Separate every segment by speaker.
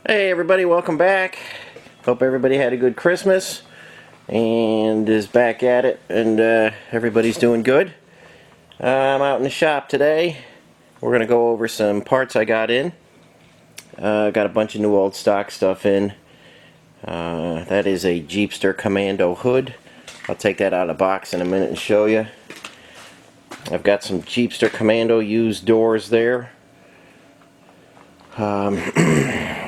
Speaker 1: Hey everybody, welcome back. Hope everybody had a good Christmas and is back at it, and everybody's doing good. I'm out in the shop today. We're going to go over some parts I got in. Got a bunch of new old stock stuff in. That is a Jeepster Commando hood. I'll take that out of the box in a minute and show you. I've got some Jeepster Commando used doors there.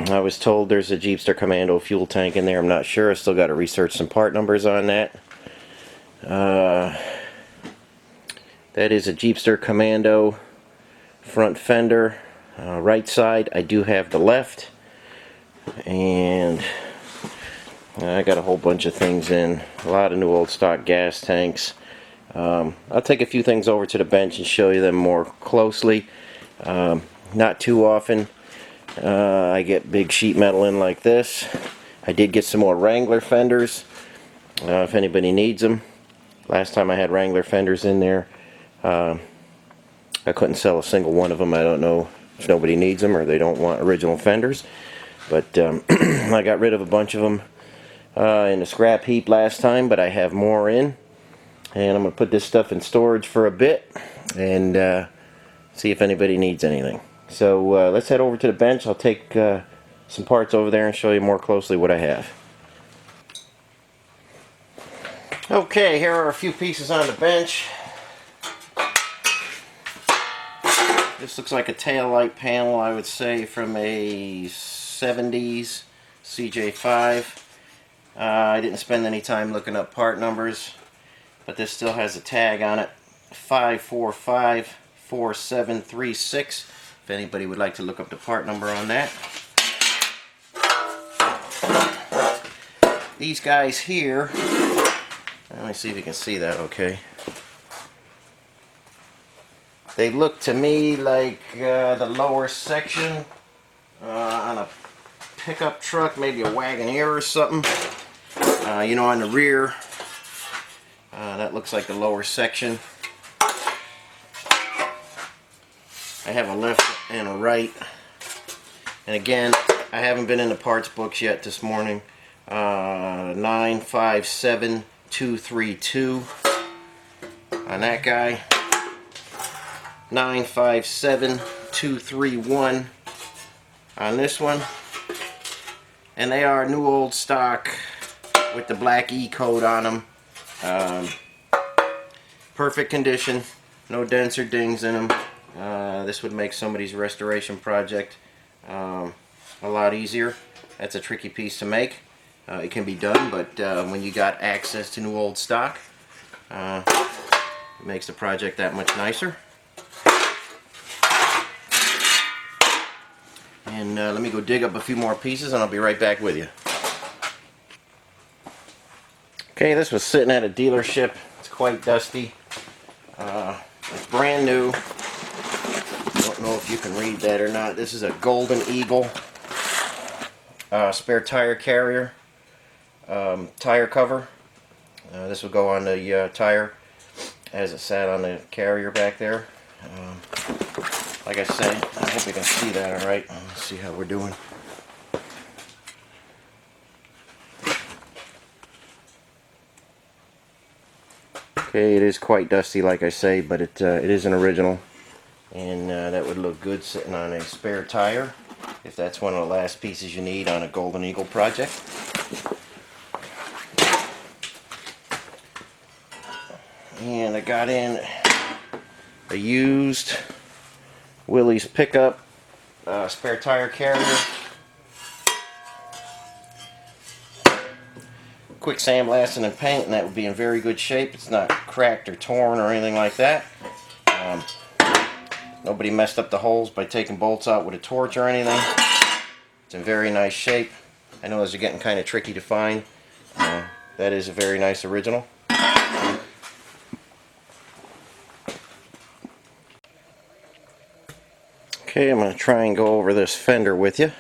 Speaker 1: I was told there's a Jeepster Commando fuel tank in there. I'm not sure. I still got to research some part numbers on that. That is a Jeepster Commando front fender. Right side, I do have the left. And I got a whole bunch of things in. A lot of new old stock gas tanks. I'll take a few things over to the bench and show you them more closely. Not too often. I get big sheet metal in like this. I did get some more Wrangler fenders if anybody needs them. Last time I had Wrangler fenders in there, I couldn't sell a single one of them. I don't know if nobody needs them or they don't want original fenders, but I got rid of a bunch of them in the scrap heap last time, but I have more in, and I'm going to put this stuff in storage for a bit and see if anybody needs anything. So let's head over to the bench. I'll take some parts over there and show you more closely what I have. Okay, here are a few pieces on the bench. This looks like a tail light panel, I would say, from a 70s CJ5. I didn't spend any time looking up part numbers, but this still has a tag on it, 5454736. If anybody would like to look up the part number on that. These guys here, let me see if you can see that okay. They look to me like the lower section on a pickup truck, maybe a Wagoneer or something. You know, on the rear, that looks like the lower section. I have a left and a right. And again, I haven't been in the parts books yet this morning. 957232 on that guy. 957231 on this one. And they are new old stock with the black E code on them. Perfect condition. No dents or dings in them. This would make somebody's restoration project a lot easier. That's a tricky piece to make. It can be done, but when you got access to new old stock, it makes the project that much nicer. And let me go dig up a few more pieces and I'll be right back with you. Okay, this was sitting at a dealership. It's quite dusty. It's brand new. Don't know if you can read that or not. This is a Golden Eagle spare tire carrier, tire cover. This will go on the tire as it sat on the carrier back there. Like I say, I hope you can see that alright. Let's see how we're doing. Okay, it is quite dusty like I say, but it is an original. And that would look good sitting on a spare tire, if that's one of the last pieces you need on a Golden Eagle project. And I got in a used Willys pickup spare tire carrier. Quick sandblasting and paint, and that would be in very good shape. It's not cracked or torn or anything like that. Nobody messed up the holes by taking bolts out with a torch or anything. It's in very nice shape. I know those are getting kind of tricky to find. That is a very nice original. Okay, I'm going to try and go over this fender with you.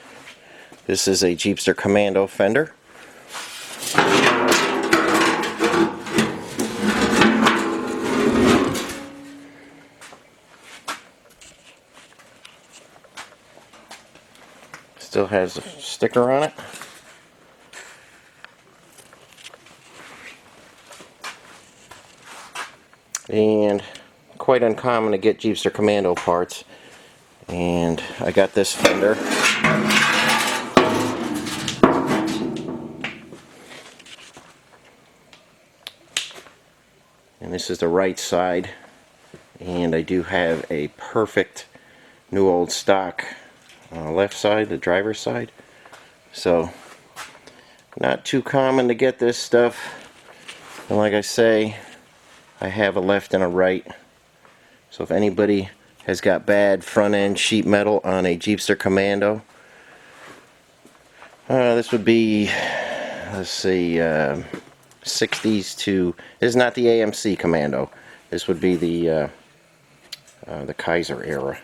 Speaker 1: This is a Jeepster Commando fender. Still has a sticker on it. And quite uncommon to get Jeepster Commando parts. And I got this Fender. And this is the right side. And I do have a perfect new old stock left side, the driver's side. So, not too common to get this stuff. And like I say, I have a left and a right. So if anybody has got bad front end sheet metal on a Jeepster Commando, this would be, let's see, 60s to, this is not the AMC Commando. This would be the Kaiser era.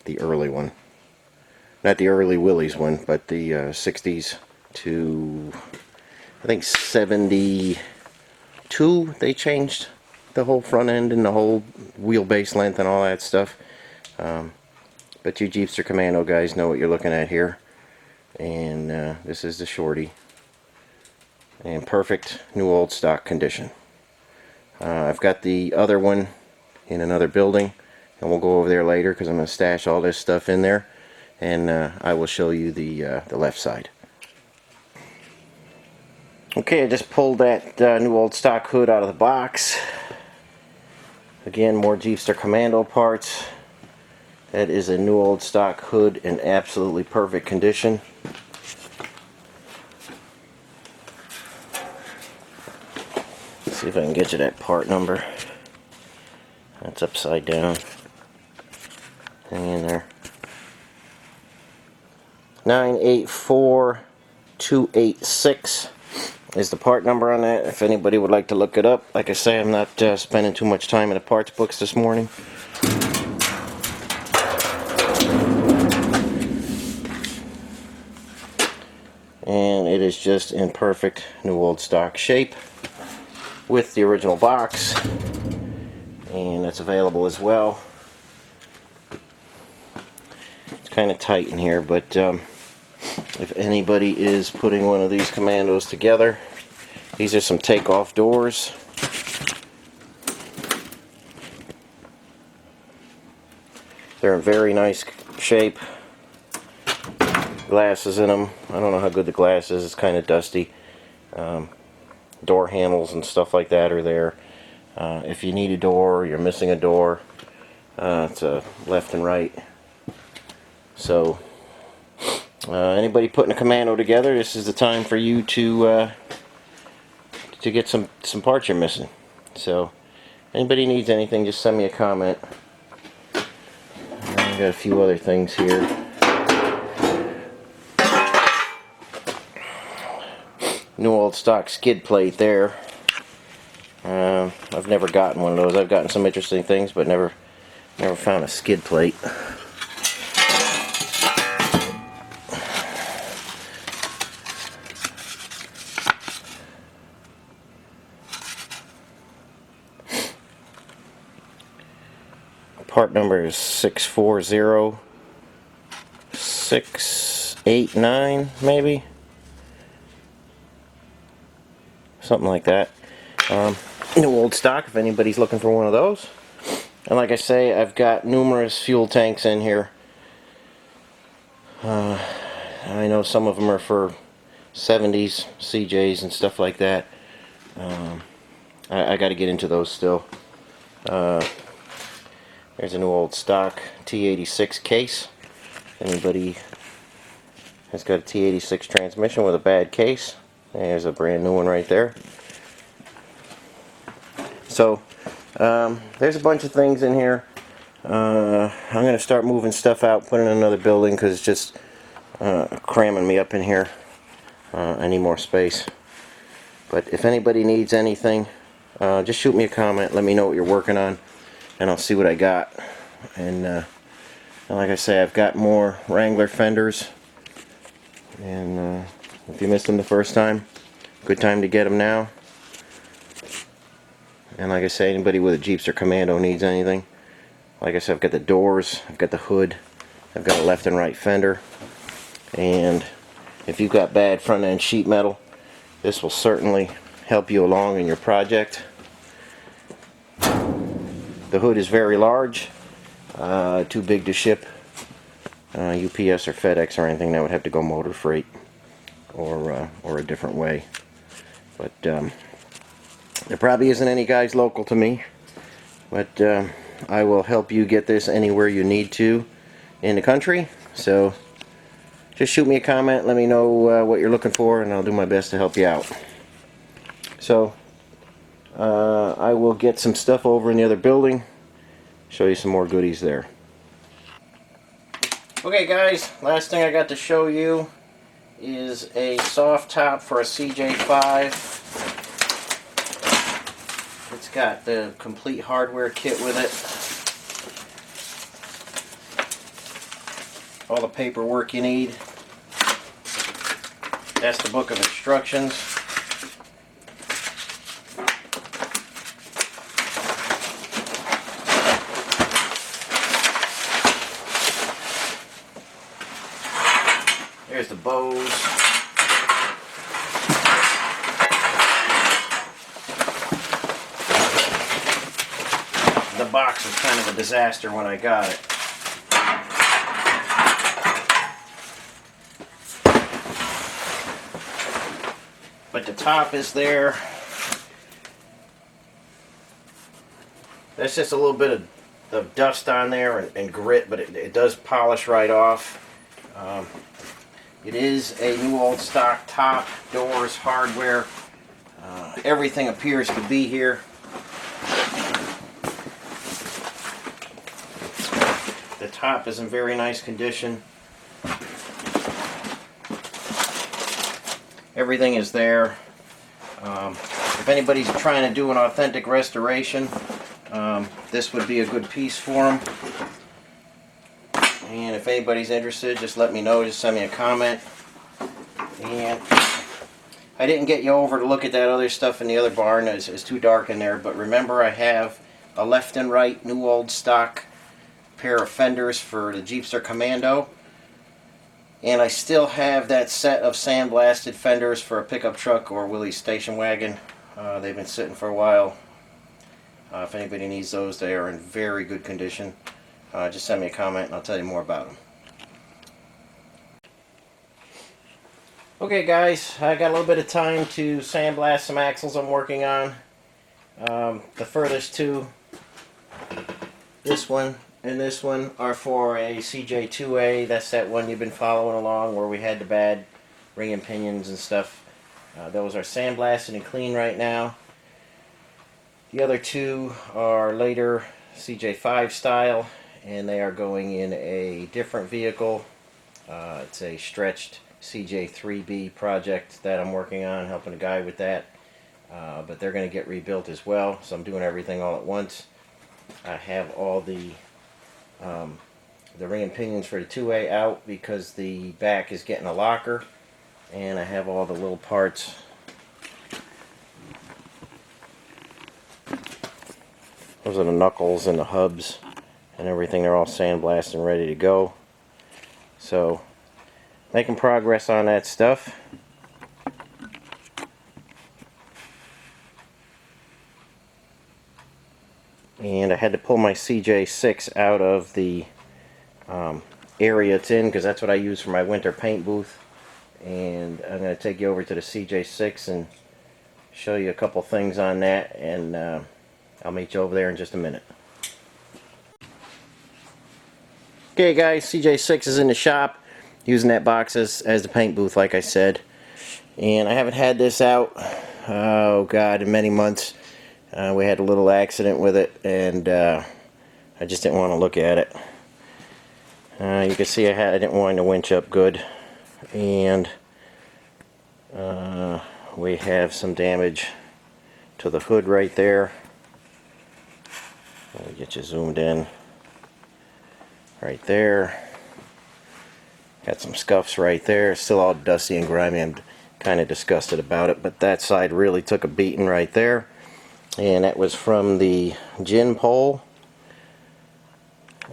Speaker 1: The early one. Not the early Willys one, but the 60s to, I think 72, they changed the whole front end and the whole wheelbase length and all that stuff. But you Jeepster Commando guys know what you're looking at here. And this is the shorty. In perfect new old stock condition. I've got the other one in another building, and we'll go over there later because I'm going to stash all this stuff in there, and I will show you the left side. Okay, I just pulled that new old stock hood out of the box. Again, more Jeepster Commando parts. That is a new old stock hood in absolutely perfect condition. Let's see if I can get you that part number. That's upside down. Hang in there. 984286 is the part number on that. If anybody would like to look it up. Like I say, I'm not spending too much time in the parts books this morning. And it is just in perfect new old stock shape with the original box, and that's available as well. It's kind of tight in here, but if anybody is putting one of these Commandos together, these are some takeoff doors. They're in very nice shape. Glasses in them. I don't know how good the glass is. It's kind of dusty. Door handles and stuff like that are there. If you need a door, you're missing a door, it's a left and right. So anybody putting a Commando together, this is the time for you to get some parts you're missing. So anybody needs anything, just send me a comment. I got a few other things here. New old stock skid plate there. I've never gotten one of those. I've gotten some interesting things, but never found a skid plate. Part number is 640689, maybe. Something like that. New old stock if anybody's looking for one of those. And like I say, I've got numerous fuel tanks in here. I know some of them are for 70s CJs and stuff like that. I got to get into those still. There's a new old stock T86 case. If anybody has got a T86 transmission with a bad case, there's a brand new one right there. So there's a bunch of things in here. I'm going to start moving stuff out, put it in another building because it's just cramming me up in here. I need more space. But if anybody needs anything, just shoot me a comment. Let me know what you're working on, and I'll see what I got. And like I say, I've got more Wrangler fenders. And if you missed them the first time, good time to get them now. And like I say, anybody with a Jeepster Commando needs anything. Like I said, I've got the doors, I've got the hood, I've got a left and right fender, and if you've got bad front end sheet metal, this will certainly help you along in your project. The hood is very large, too big to ship UPS or FedEx or anything. That would have to go motor freight or a different way. But there probably isn't any guys local to me, but I will help you get this anywhere you need to in the country. So just shoot me a comment, let me know what you're looking for, and I'll do my best to help you out. So I will get some stuff over in the other building, show you some more goodies there. Okay guys, last thing I got to show you is a soft top for a CJ5. It's got the complete hardware kit with it. All the paperwork you need. That's the book of instructions. There's the bows. The box was kind of a disaster when I got it. But the top is there. There's just a little bit of dust on there and grit, but it does polish right off. It is a new old stock top, doors, hardware. Everything appears to be here. The top is in very nice condition. Everything is there. If anybody's trying to do an authentic restoration, this would be a good piece for them. And if anybody's interested, just let me know. Just send me a comment. And I didn't get you over to look at that other stuff in the other barn. It's too dark in there. But remember, I have a left and right new old stock pair of fenders for the Jeepster Commando. And I still have that set of sandblasted fenders for a pickup truck or Willys station wagon. They've been sitting for a while. If anybody needs those, they are in very good condition. Just send me a comment and I'll tell you more about them. Okay guys, I got a little bit of time to sandblast some axles I'm working on. The furthest two, this one and this one, are for a CJ2A. That's that one you've been following along where we had the bad ring and pinions and stuff. Those are sandblasted and clean right now. The other two are later CJ5 style, and they are going in a different vehicle. It's a stretched CJ3B project that I'm working on, helping a guy with that. But they're going to get rebuilt as well, so I'm doing everything all at once. I have all the ring and pinions for the 2A out because the back is getting a locker, and I have all the little parts. Those are the knuckles and the hubs and everything. They're all sandblasted and ready to go. So, making progress on that stuff. And I had to pull my CJ6 out of the area it's in because that's what I use for my winter paint booth. And I'm going to take you over to the CJ6 and show you a couple things on that, and I'll meet you over there in just a minute. Okay guys, CJ6 is in the shop using that box as the paint booth, like I said. And I haven't had this out, oh god, in many months. We had a little accident with it, and I just didn't want to look at it. You can see I didn't wind the winch up good, and we have some damage to the hood right there. Let me get you zoomed in. Right there. Got some scuffs right there. Still all dusty and grimy. I'm kind of disgusted about it, but that side really took a beating right there. And that was from the gin pole.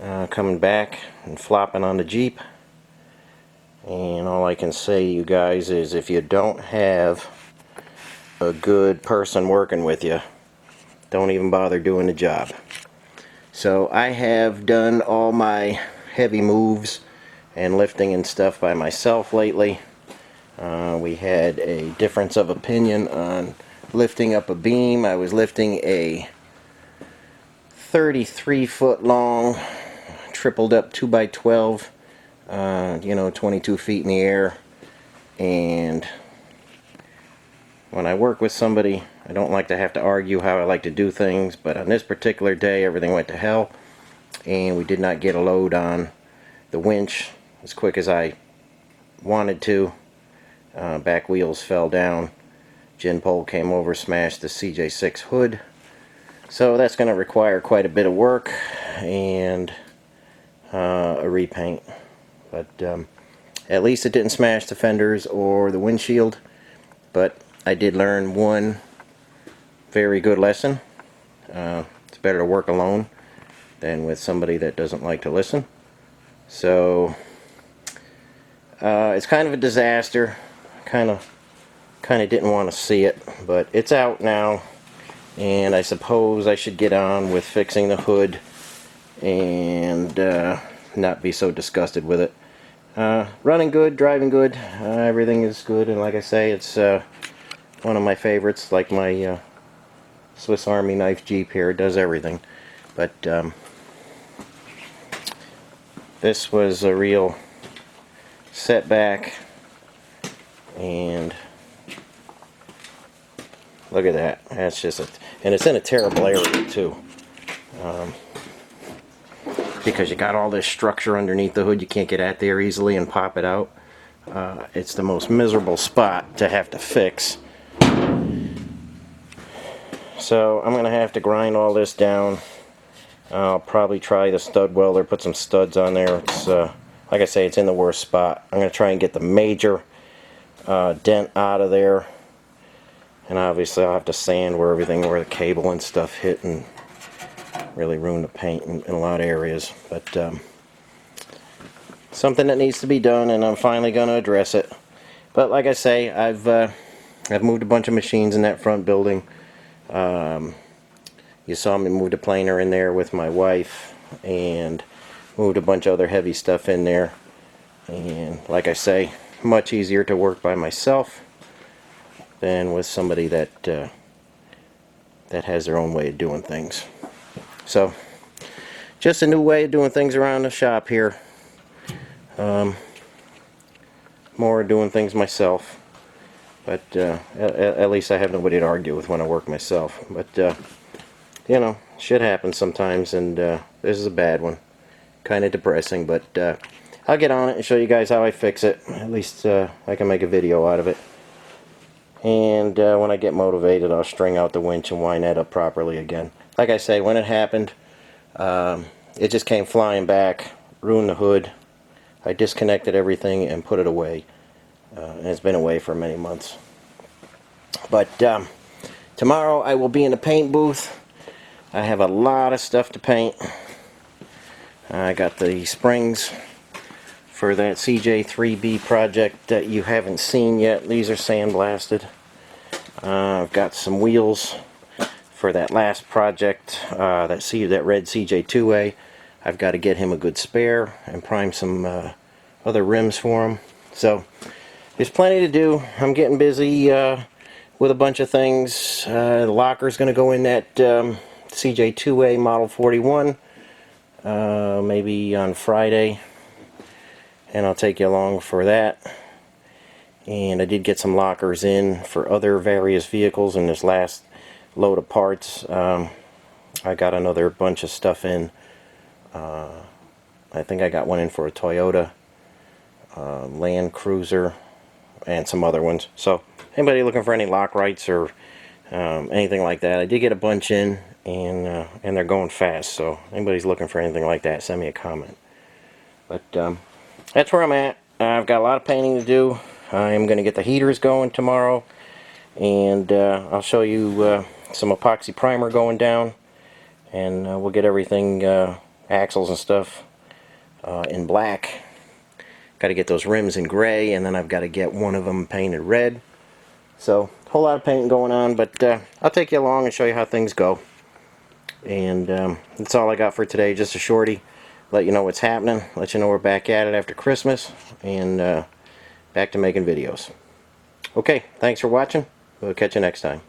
Speaker 1: coming back and flopping on the Jeep. And all I can say to you guys is, if you don't have a good person working with you, don't even bother doing the job. So I have done all my heavy moves and lifting and stuff by myself lately. We had a difference of opinion on lifting up a beam. I was lifting a 33-foot long tripled up 2x12, you know, 22 feet in the air. And when I work with somebody, I don't like to have to argue how I like to do things, but on this particular day everything went to hell, and we did not get a load on the winch as quick as I wanted to. Back wheels fell down, gin pole came over, smashed the CJ6 hood. So that's going to require quite a bit of work and a repaint. But at least it didn't smash the fenders or the windshield. But I did learn one very good lesson. It's better to work alone than with somebody that doesn't like to listen. So it's kind of a disaster. Kind of didn't want to see it, but it's out now, and I suppose I should get on with fixing the hood and not be so disgusted with it. Running good, driving good, everything is good, and like I say, it's one of my favorites, like my Swiss Army knife Jeep here. It does everything. But this was a real setback, and look at that. That's just and it's in a terrible area too, because you got all this structure underneath the hood. You can't get at there easily and pop it out. It's the most miserable spot to have to fix. So I'm gonna have to grind all this down. I'll probably try the stud welder, put some studs on there. It's like I say, it's in the worst spot. I'm gonna try and get the major dent out of there, and obviously I'll have to sand where the cable and stuff hit and really ruin the paint in a lot of areas. But something that needs to be done, and I'm finally going to address it. But like I say, I've moved a bunch of machines in that front building. You saw me move the planer in there with my wife, and moved a bunch of other heavy stuff in there. And like I say, much easier to work by myself than with somebody that has their own way of doing things. So, just a new way of doing things around the shop here. More doing things myself, but at least I have nobody to argue with when I work myself. But you know, shit happens sometimes, and this is a bad one. Kind of depressing, but I'll get on it and show you guys how I fix it. At least I can make a video out of it. And when I get motivated, I'll string out the winch and wind that up properly again. Like I say, when it happened, it just came flying back, ruined the hood. I disconnected everything and put it away. And it's been away for many months. But tomorrow I will be in the paint booth. I have a lot of stuff to paint. I got the springs for that CJ3B project that you haven't seen yet. These are sandblasted. I've got some wheels for that last project, that red CJ2A. I've got to get him a good spare and prime some other rims for him. So there's plenty to do. I'm getting busy with a bunch of things. The locker's going to go in that CJ2A Model 41 maybe on Friday, and I'll take you along for that. And I did get some lockers in for other various vehicles in this last load of parts. I got another bunch of stuff in. I think I got one in for a Toyota, Land Cruiser, and some other ones. So anybody looking for any lock rights or anything like that, I did get a bunch in, and they're going fast. So anybody's looking for anything like that, send me a comment. But that's where I'm at. I've got a lot of painting to do. I'm going to get the heaters going tomorrow, and I'll show you some epoxy primer going down, and we'll get everything axles and stuff in black. Got to get those rims in gray, and then I've got to get one of them painted red. So, a whole lot of painting going on, but I'll take you along and show you how things go. And that's all I got for today, just a shorty. Let you know what's happening, let you know we're back at it after Christmas, and back to making videos. Okay, thanks for watching. We'll catch you next time.